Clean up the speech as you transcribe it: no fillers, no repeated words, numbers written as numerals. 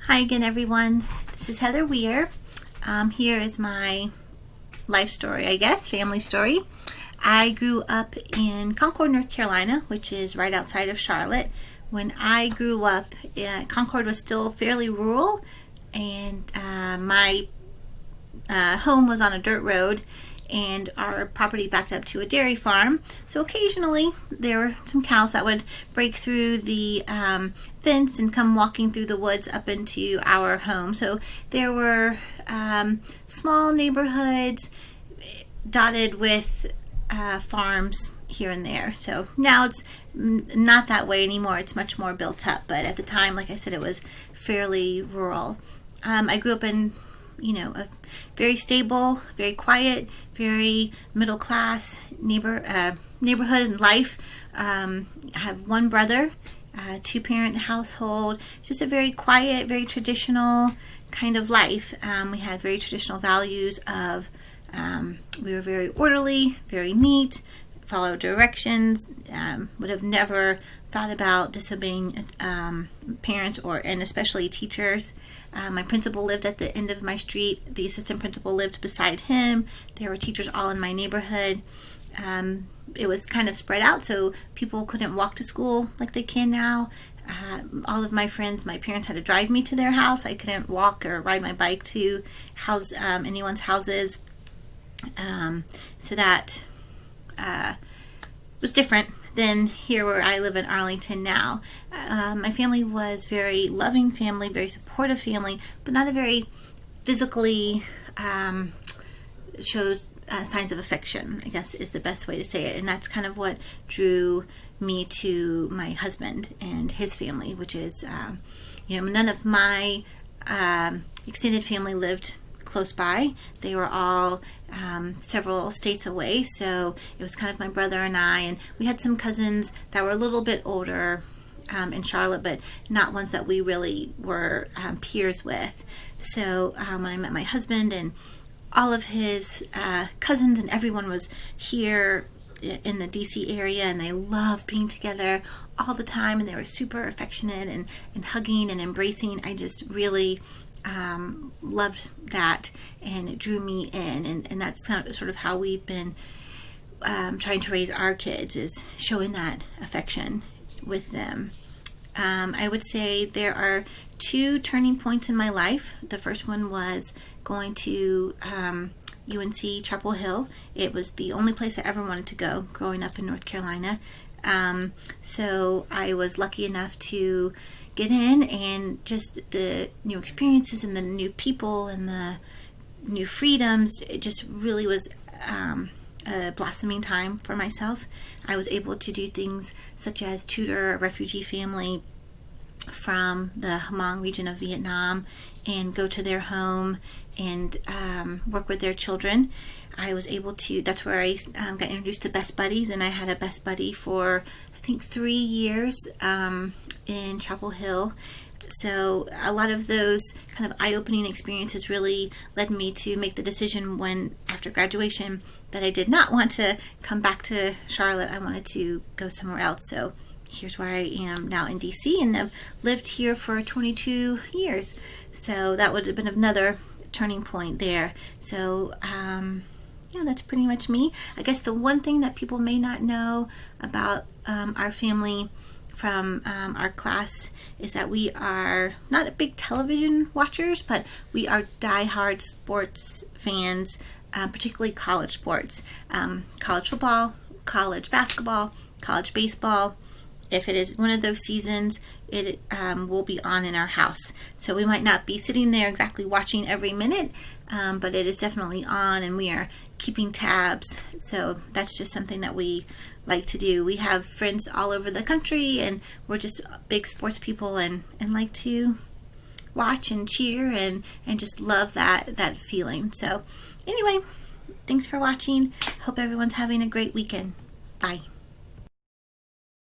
Hi again, everyone. This is Heather Weir. Here is my life story, I guess, family story. I grew up in Concord, North Carolina, which is right outside of Charlotte. When I grew up, Concord was still fairly rural, and my home was on a dirt road, and our property backed up to a dairy farm. So occasionally there were some cows that would break through the fence and come walking through the woods up into our home. So there were small neighborhoods dotted with farms here and there. So now it's not that way anymore. It's much more built up. But at the time, like I said, it was fairly rural. I grew up in a very stable, very quiet, very middle class neighborhood and life. I have one brother, two-parent household, just a very quiet, very traditional kind of life. We had very traditional values of, we were very orderly, very neat, follow directions, would have never thought about disobeying parents and especially teachers. My principal lived at the end of my street. The assistant principal lived beside him. There were teachers all in my neighborhood. It was kind of spread out, so people couldn't walk to school like they can now. All of my friends, my parents had to drive me to their house. I couldn't walk or ride my bike to anyone's houses. So that was different than here where I live in Arlington now. My family was very loving family, very supportive family, but not a very physically shows signs of affection, I guess is the best way to say it. And that's kind of what drew me to my husband and his family, which is, none of my extended family lived close by. They were all several states away, so it was kind of my brother and I, and we had some cousins that were a little bit older in Charlotte, but not ones that we really were peers with. So when I met my husband and all of his cousins and everyone was here in the DC area, and they loved being together all the time, and they were super affectionate and hugging and embracing. I just really loved that, and it drew me in, and that's sort of how we've been trying to raise our kids, is showing that affection with them. I would say there are two turning points in my life. The first one was going to UNC Chapel Hill. It was the only place I ever wanted to go growing up in North Carolina. So I was lucky enough to get in, and just the new experiences and the new people and the new freedoms, it just really was a blossoming time for myself. I was able to do things such as tutor a refugee family from the Hmong region of Vietnam and go to their home and work with their children. I was able to, that's where I got introduced to Best Buddies, and I had a Best Buddy for I think 3 years in Chapel Hill. So a lot of those kind of eye-opening experiences really led me to make the decision after graduation, that I did not want to come back to Charlotte. I wanted to go somewhere else. So here's where I am now in DC, and I've lived here for 22 years. So that would have been another turning point there. So that's pretty much me. I guess the one thing that people may not know about our family from our class is that we are not big television watchers, but we are diehard sports fans, particularly college sports. College football, college basketball, college baseball. If it is one of those seasons, it will be on in our house. So we might not be sitting there exactly watching every minute, but it is definitely on, and we are keeping tabs. So that's just something that we like to do. We have friends all over the country, and we're just big sports people and like to watch and cheer and just love that feeling. So anyway, thanks for watching. Hope everyone's having a great weekend. Bye.